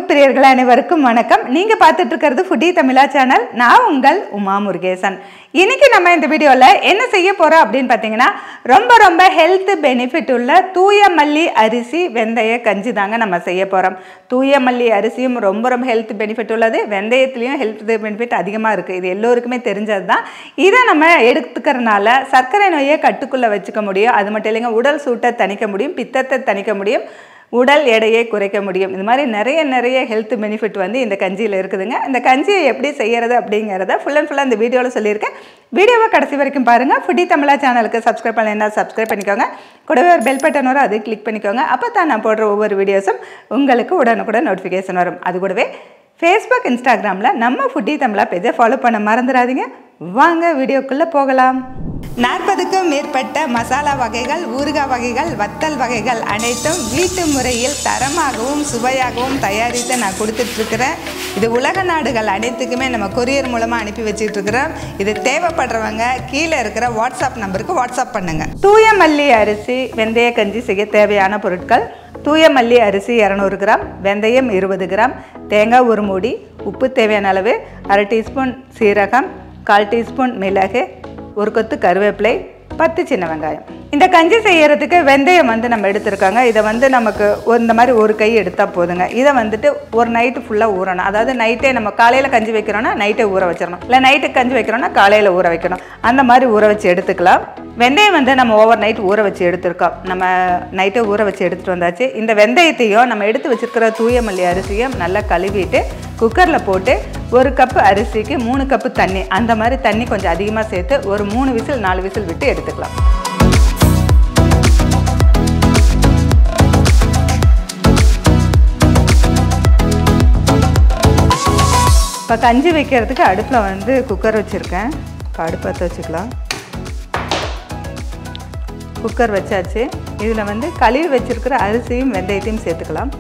பிரியர்கள் அனைவருக்கும் வணக்கம். நீங்க பார்த்துட்டு இருக்கிறது ஃபுட்டி தமிழா சேனல். நான் உங்கள் உமா முருகேசன். இன்னைக்கு நம்ம இந்த வீடியோல என்ன செய்ய போறோம் அப்படின்னு பார்த்தீங்கன்னா, ரொம்ப ஹெல்த் பெனிஃபிட் உள்ள தூய மல்லி அரிசி வெந்தய கஞ்சி தாங்க நம்ம செய்ய போறோம். தூய மல்லி அரிசியும் ரொம்ப ஹெல்த் பெனிஃபிட் உள்ளது, வெந்தயத்துலேயும் ஹெல்த் பெனிஃபிட் அதிகமாக இருக்குது. இது எல்லோருக்குமே தெரிஞ்சது தான். இதை நம்ம எடுத்துக்கிறதுனால சர்க்கரை நோயை கட்டுக்குள்ளே வச்சுக்க முடியும். அது மட்டும் இல்லைங்க, உடல் சூட்டை தணிக்க முடியும், பித்தத்தை தணிக்க முடியும், உடல் எடையை குறைக்க முடியும். இது மாதிரி நிறைய ஹெல்த் பெனிஃபிட் வந்து இந்த கஞ்சியில் இருக்குதுங்க. இந்த கஞ்சியை எப்படி செய்கிறது அப்படிங்கிறத ஃபுல்லாக இந்த வீடியோவில் சொல்லியிருக்கேன். வீடியோவை கடைசி வரைக்கும் பாருங்கள். ஃபுட்டி தமிழா சேனலுக்கு சப்ஸ்கிரைப் பண்ணலைன்னா சப்ஸ்கிரைப் பண்ணிக்கோங்க. கூடவே ஒரு பெல் பட்டன் வரும், அதை கிளிக் பண்ணிக்கோங்க. அப்போ தான் நான் போடுற ஒவ்வொரு வீடியோஸும் உங்களுக்கு உடனுக்குடன் நோட்டிஃபிகேஷன் வரும். அது கூடவே ஃபேஸ்புக், இன்ஸ்டாகிராமில் நம்ம ஃபுட்டி தமிழா பேஜை ஃபாலோ பண்ண மறந்துடாதீங்க. வாங்க வீடியோக்குள்ளே போகலாம். 40க்கும் மேற்பட்ட மசாலா வகைகள், ஊறுகாய் வகைகள், வத்தல் வகைகள் அனைத்தும் வீட்டு முறையில் தரமாகவும் சுவையாகவும் தயாரித்து நான் கொடுத்துட்ருக்கிறேன். இது உலக நாடுகள் அனைத்துக்குமே நம்ம கொரியர் மூலமாக அனுப்பி வச்சுட்ருக்கிறோம். இது தேவைப்படுறவங்க கீழே இருக்கிற வாட்ஸ்அப் நம்பருக்கு வாட்ஸ்அப் பண்ணுங்கள். தூய மல்லி அரிசி வெந்தய கஞ்சி செய்ய தேவையான பொருட்கள்: தூய மல்லி அரிசி 200 கிராம், வெந்தயம் 20 கிராம், தேங்காய் 1 மூடி, உப்பு தேவையான அளவு, 1/2 டீஸ்பூன் சீரகம், 1/4 டீஸ்பூன் மிளகு, 1 கொத்து கருவேப்பிலை, 10 சின்ன வெங்காயம். இந்த கஞ்சி செய்யறதுக்கு வெந்தயம் வந்து நம்ம எடுத்துருக்காங்க. இதை வந்து நமக்கு இந்த மாதிரி ஒரு கை எடுத்தால் போதுங்க. இதை வந்துட்டு ஒரு நைட்டு ஃபுல்லாக ஊறணும். அதாவது நைட்டே நம்ம காலையில் கஞ்சி வைக்கிறோன்னா நைட்டே ஊற வச்சிடணும், இல்லை நைட்டுக்கு கஞ்சி வைக்கிறோன்னா காலையில் ஊற வைக்கணும். அந்த மாதிரி ஊற வச்சு எடுத்துக்கலாம். வெந்தயம் வந்து நம்ம ஓவர் நைட் ஊற வச்சு எடுத்துருக்கோம். நம்ம நைட்டை ஊற வச்சு எடுத்துகிட்டு வந்தாச்சு. இந்த வெந்தயத்தையும் நம்ம எடுத்து வச்சுருக்கிற தூய மல்லி அரிசியும் நல்லா கழுவிட்டு குக்கரில் போட்டு 1 கப்பு அரிசிக்கு 3 கப்பு தண்ணி, அந்த மாதிரி தண்ணி கொஞ்சம் அதிகமாக சேர்த்து ஒரு 3 விசில் 4 விசில் விட்டு எடுத்துக்கலாம். இப்போ கஞ்சி வைக்கிறதுக்கு அடுப்பில் வந்து குக்கர் வச்சுருக்கேன். இப்போ அடுப்பு பற்ற வச்சுக்கலாம். குக்கர் வச்சாச்சு. இதில் வந்து கழுவி வச்சுருக்கிற அரிசியும் வெந்தயத்தையும் சேர்த்துக்கலாம்.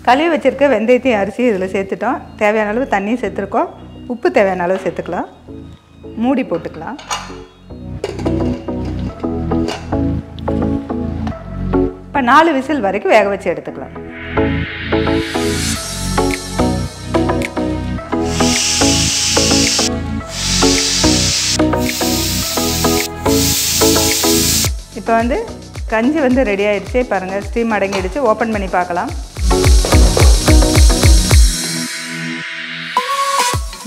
கழுவி வச்சுருக்க வெந்தயத்தையும் அரிசியும் இதில் சேர்த்துட்டோம். தேவையான அளவு தண்ணியும் சேர்த்துருக்கோம். உப்பு தேவையான அளவு சேர்த்துக்கலாம். மூடி போட்டுக்கலாம். இப்போ 4 விசில் வரைக்கும் வேக வச்சு எடுத்துக்கலாம். இப்போ வந்து கஞ்சி வந்து ரெடி ஆகிடுச்சு. பாருங்கள், ஸ்டீம் அடங்கிடுச்சு. ஓப்பன் பண்ணி பார்க்கலாம்.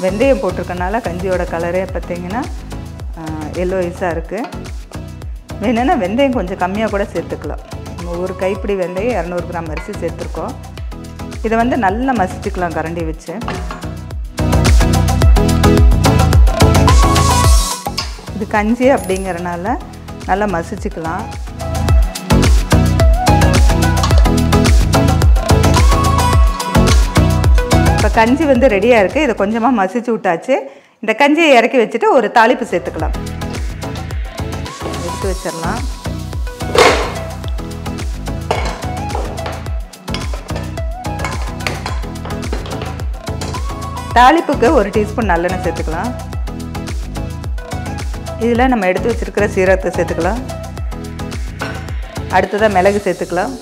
வெந்தயம் போட்டிருக்கனால கஞ்சியோட கலரே பார்த்திங்கன்னா எல்லோயிஸாக இருக்குது. வேணும்னா வெந்தயம் கொஞ்சம் கம்மியாக கூட சேர்த்துக்கலாம். நம்ம ஒரு கைப்பிடி வெந்தயம் 200 கிராம் அரிசி சேர்த்துருக்கோம். இதை வந்து நல்லா மசிச்சுக்கலாம் கரண்டி வச்சு. இது கஞ்சி அப்படிங்கிறனால நல்லா மசிச்சுக்கலாம். இப்போ கஞ்சி வந்து ரெடியாக இருக்குது. இதை கொஞ்சமாக மசிச்சு விட்டாச்சு. இந்த கஞ்சியை இறக்கி வச்சுட்டு ஒரு தாளிப்பு சேர்த்துக்கலாம். எடுத்து வச்சிடலாம். தாளிப்புக்கு 1 டீஸ்பூன் நல்லெண்ணெய் சேர்த்துக்கலாம். இதில் நம்ம எடுத்து வச்சுருக்கிற சீரகத்தை சேர்த்துக்கலாம். அடுத்ததாக மிளகு சேர்த்துக்கலாம்.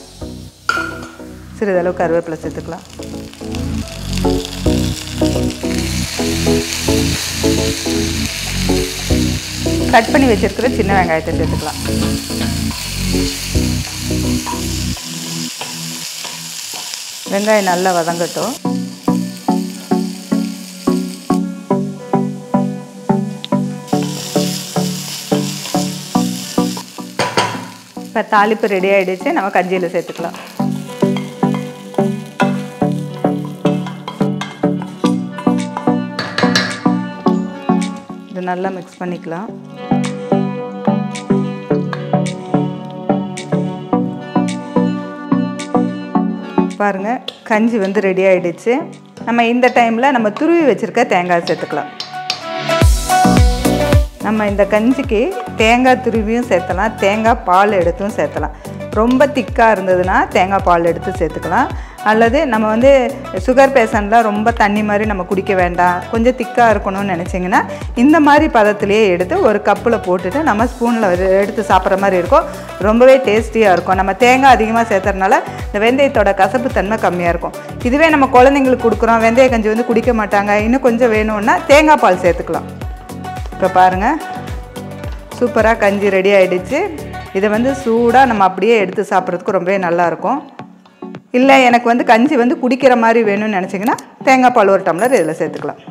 சிறிதளவு கருவேப்பிலை சேர்த்துக்கலாம். கட் பண்ணி வச்சுருக்கிற சின்ன வெங்காயத்தை சேர்த்துக்கலாம். வெங்காயம் நல்லா வதங்கட்டும். இப்போ தாளிப்பு ரெடி ஆகிடுச்சு. நம்ம கஞ்சியில் சேர்த்துக்கலாம். இது நல்லா மிக்ஸ் பண்ணிக்கலாம். பாருங்கள், கஞ்சி வந்து ரெடி ஆகிடுச்சு. நம்ம இந்த டைமில் நம்ம துருவி வச்சுருக்க தேங்காய் சேர்த்துக்கலாம். நம்ம இந்த கஞ்சிக்கு தேங்காய் துருவியும் சேர்த்தலாம், தேங்காய் பால் எடுத்தும் சேர்த்தலாம். ரொம்ப திக்காக இருந்ததுன்னா தேங்காய் பால் எடுத்து சேர்த்துக்கலாம். அல்லது நம்ம வந்து சுகர் பேஷண்ட்டில் ரொம்ப தண்ணி மாதிரி நம்ம குடிக்க வேண்டாம், கொஞ்சம் திக்காக இருக்கணும்னு நினச்சிங்கன்னா இந்த மாதிரி பதத்திலேயே எடுத்து ஒரு கப்பில் போட்டுட்டு நம்ம ஸ்பூனில் எடுத்து சாப்பிட்ற மாதிரி இருக்கும். ரொம்பவே டேஸ்டியாக இருக்கும். நம்ம தேங்காய் அதிகமாக சேர்த்துறதுனால இந்த வெந்தயத்தோட கசப்பு தன்மை கம்மியாக இருக்கும். இதுவே நம்ம குழந்தைங்களுக்கு கொடுக்குறோம், வெந்தய கஞ்சி வந்து குடிக்க மாட்டாங்க, இன்னும் கொஞ்சம் வேணும்னா தேங்காய் பால் சேர்த்துக்கலாம். இப்போ பாருங்கள், சூப்பராக கஞ்சி ரெடி ஆகிடுச்சு. இதை வந்து சூடாக நம்ம அப்படியே எடுத்து சாப்பிட்றதுக்கு ரொம்பவே நல்லாயிருக்கும். இல்லை எனக்கு வந்து கஞ்சி வந்து குடிக்கிற மாதிரி வேணும்னு நினச்சிங்கன்னா தேங்காய் பால் ஒரு டம்ளர் இதில் சேர்த்துக்கலாம்.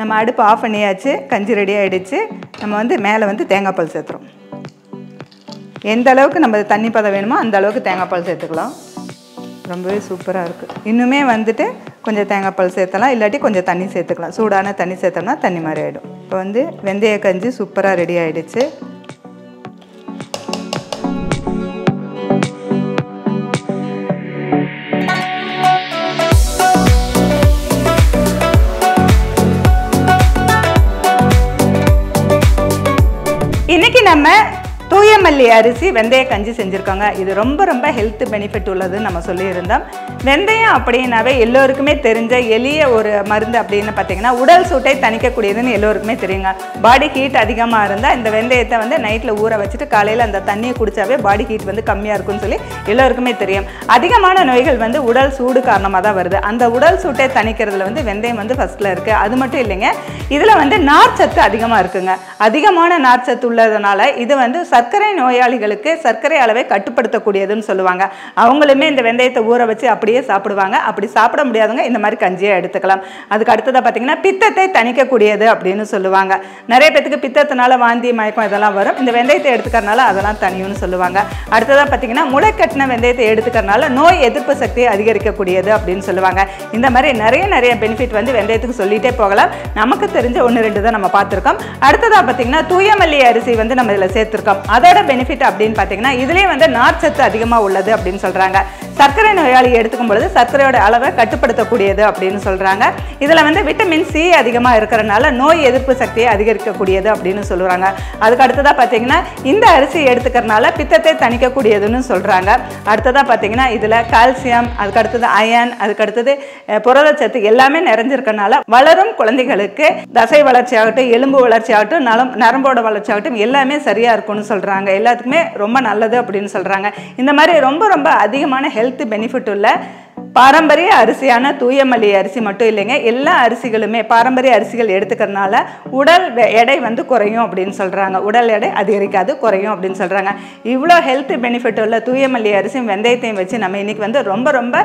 நம்ம அடுப்பு ஆஃப் பண்ணியாச்சு, கஞ்சி ரெடி ஆகிடுச்சு. நம்ம வந்து மேலே வந்து தேங்காய் பால் சேர்த்துறோம். எந்த அளவுக்கு நம்ம தண்ணி பதம் வேணுமோ அந்த அளவுக்கு தேங்காய் பால் சேர்த்துக்கலாம். ரொம்பவே சூப்பராக இருக்குது. இன்னுமே வந்துட்டு கொஞ்சம் தேங்காய் பால் சேர்த்தலாம், இல்லாட்டி கொஞ்சம் தண்ணி சேர்த்துக்கலாம். சூடான தண்ணி சேர்த்தோம்னா தண்ணி மாதிரி ஆகிடும். இப்போ வந்து வெந்தய கஞ்சி சூப்பராக ரெடி ஆகிடுச்சு. இன்னைக்கு நம்ம தூய மல்லி அரிசி வெந்தய கஞ்சி செஞ்சுருக்கோங்க. இது ரொம்ப ரொம்ப ஹெல்த் பெனிஃபிட் உள்ளதுன்னு நம்ம சொல்லியிருந்தோம். வெந்தயம் அப்படின்னாவே எல்லோருக்குமே தெரிஞ்ச எளிய ஒரு மருந்து அப்படின்னு பார்த்தீங்கன்னா உடல் சூட்டை தணிக்கக்கூடியதுன்னு எல்லோருக்குமே தெரியுங்க. பாடி ஹீட் அதிகமாக இருந்தால் இந்த வெந்தயத்தை வந்து நைட்டில் ஊற வச்சுட்டு காலையில் அந்த தண்ணியை குடித்தாவே பாடி ஹீட் வந்து கம்மியாக இருக்குன்னு சொல்லி எல்லோருக்குமே தெரியும். அதிகமான நோய்கள் வந்து உடல் சூடு காரணமாக தான் வருது. அந்த உடல் சூட்டை தணிக்கிறதுல வந்து வெந்தயம் வந்து ஃபஸ்ட்டில் இருக்குது. அது மட்டும் இல்லைங்க, இதில் வந்து நார்ச்சத்து அதிகமாக இருக்குங்க. அதிகமான நார்ச்சத்து உள்ளதுனால இது வந்து சர்க்கரை நோயாளிகளுக்கு சர்க்கரை அளவை கட்டுப்படுத்தக்கூடியதுன்னு சொல்லுவாங்க. அவங்களுமே இந்த வெந்தயத்தை ஊற வச்சு அப்படியே சாப்பிடுவாங்க. அப்படி சாப்பிட முடியாதவங்க இந்த மாதிரி கஞ்சியை எடுத்துக்கலாம். அதுக்கு அடுத்ததாக பார்த்தீங்கன்னா பித்தத்தை தணிக்கக்கூடியது அப்படின்னு சொல்லுவாங்க. நிறைய பேத்துக்கு பித்தத்தினால வாந்தி மயக்கம் இதெல்லாம் வரும். இந்த வெந்தயத்தை எடுத்துக்கிறனால அதெல்லாம் தனியும்னு சொல்லுவாங்க. அடுத்ததாக பார்த்தீங்கன்னா முளைக்கட்டின வெந்தயத்தை எடுத்துக்கிறனால நோய் எதிர்ப்பு சக்தியை அதிகரிக்கக்கூடியது அப்படின்னு சொல்லுவாங்க. இந்த மாதிரி நிறைய பெனிஃபிட் வந்து வெந்தயத்துக்கு சொல்லிட்டே போகலாம். நமக்கு தெரிஞ்ச 1-2 தான் நம்ம பார்த்துருக்கோம். அடுத்ததாக பார்த்தீங்கன்னா தூய மல்லி அரிசி வந்து நம்ம இதில் சேர்த்துருக்கோம். அதோட பெனிஃபிட் அப்படின்னு பார்த்தீங்கன்னா இதுலேயே வந்து நார்ச்சத்து அதிகமாக உள்ளது அப்படின்னு சொல்கிறாங்க. சர்க்கரை நோயாளி எடுத்துக்கும் பொழுது சர்க்கரையோட அளவை கட்டுப்படுத்தக்கூடியது அப்படின்னு சொல்கிறாங்க. இதில் வந்து விட்டமின் சி அதிகமாக இருக்கிறனால நோய் எதிர்ப்பு சக்தியை அதிகரிக்கக்கூடியது அப்படின்னு சொல்லுறாங்க. அதுக்கு அடுத்ததாக பார்த்தீங்கன்னா இந்த அரிசி எடுத்துக்கிறனால பித்தத்தை தணிக்கக்கூடியதுன்னு சொல்கிறாங்க. அடுத்ததாக பார்த்தீங்கன்னா இதில் கால்சியம், அதுக்கு அடுத்தது அயன், அதுக்கு அடுத்தது புரதச்சத்து எல்லாமே நிறைஞ்சிருக்கனால வளரும் குழந்தைகளுக்கு தசை வளர்ச்சி ஆகட்டும், எலும்பு வளர்ச்சி ஆகட்டும், நரம்போட வளர்ச்சி ஆகட்டும் எல்லாமே சரியாக இருக்கும்னு சொல்கிறாங்க. எல்லாத்துக்குமே ரொம்ப நல்லது அப்படின்னு சொல்கிறாங்க. இந்த மாதிரி ரொம்ப அதிகமான ஹெல்த் பெனிஃபிட் உள்ள பாரம்பரிய அரிசியான தூய மல்லி அரிசி மட்டும் இல்லைங்க, எல்லா அரிசிகளுமே பாரம்பரிய அரிசிகள் எடுத்துக்கிறதுனால உடல் எடை வந்து குறையும் அப்படின்னு சொல்கிறாங்க. உடல் எடை அதிகரிக்காது, குறையும் அப்படின்னு சொல்கிறாங்க. இவ்வளோ ஹெல்த் பெனிஃபிட் உள்ள தூய மல்லி அரிசியும் வெந்தயத்தையும் வச்சு நம்ம இன்றைக்கி வந்து ரொம்ப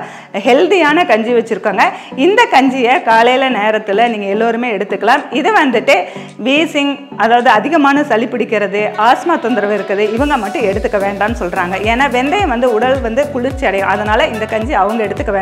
ஹெல்த்தியான கஞ்சி வச்சுருக்கோங்க. இந்த கஞ்சியை காலையில் நேரத்தில் நீங்கள் எல்லோருமே எடுத்துக்கலாம். இது வந்துட்டு வீசிங், அதாவது அதிகமான சளி பிடிக்கிறது, ஆஸ்மா தொந்தரவு இருக்குது, இவங்க மட்டும் எடுத்துக்க வேண்டாம்னு சொல்கிறாங்க. ஏன்னா வெந்தயம் வந்து உடல் வந்து குளிர்ச்சி அடையும். அதனால் இந்த கஞ்சி அவங்க எடுத்துக்க வேண்டாம்.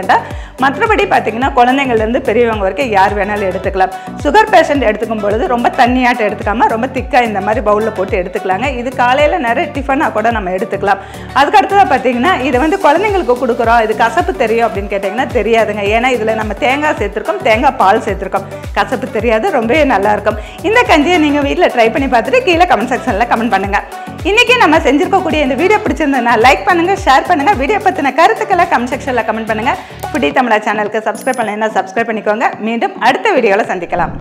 மற்றபடி பார்த்தீங்கன்னா குழந்தைங்கள்லேருந்து பெரியவங்க வரைக்கும் யார் வேணாலும் எடுத்துக்கலாம். சுகர் பேஷண்ட் எடுத்துக்கும் பொழுது ரொம்ப தண்ணியாட்ட எடுத்துக்காம ரொம்ப திக்காக இந்த மாதிரி பவுலில் போட்டு எடுத்துக்கலாங்க. இது காலையில் நிறைய டிஃபனாக கூட நம்ம எடுத்துக்கலாம். அதுக்கு அடுத்ததாக பார்த்தீங்கன்னா இதை வந்து குழந்தைங்களுக்கு கொடுக்குறோம், இது கசப்பு தெரியும் அப்படின்னு கேட்டிங்கன்னா தெரியாதுங்க. ஏன்னா இதில் நம்ம தேங்காய் சேர்த்துருக்கோம், தேங்காய் பால் சேர்த்துருக்கோம். கசப்பு தெரியாது, ரொம்பவே நல்லாயிருக்கும். இந்த கஞ்சியை நீங்கள் வீட்டில் ட்ரை பண்ணி பார்த்துட்டு கீழே கமெண்ட் செக்ஷனில் கமெண்ட் பண்ணுங்கள். இன்றைக்கி நம்ம செஞ்சுருக்கக்கூடிய இந்த வீடியோ பிடிச்சிருந்ததுன்னா லைக் பண்ணுங்கள், ஷேர் பண்ணுங்கள். வீடியோ பற்றின கருத்துக்களை கமெண்ட் செக்ஷனில் கமெண்ட் பண்ணுங்கள். ஃபுட்டி தமிழா சேனலுக்கு சப்ஸ்கிரைப் பண்ணலைன்னா சப்ஸ்கிரைப் பண்ணிக்கோங்க. மீண்டும் அடுத்த வீடியோவில் சந்திக்கலாம்.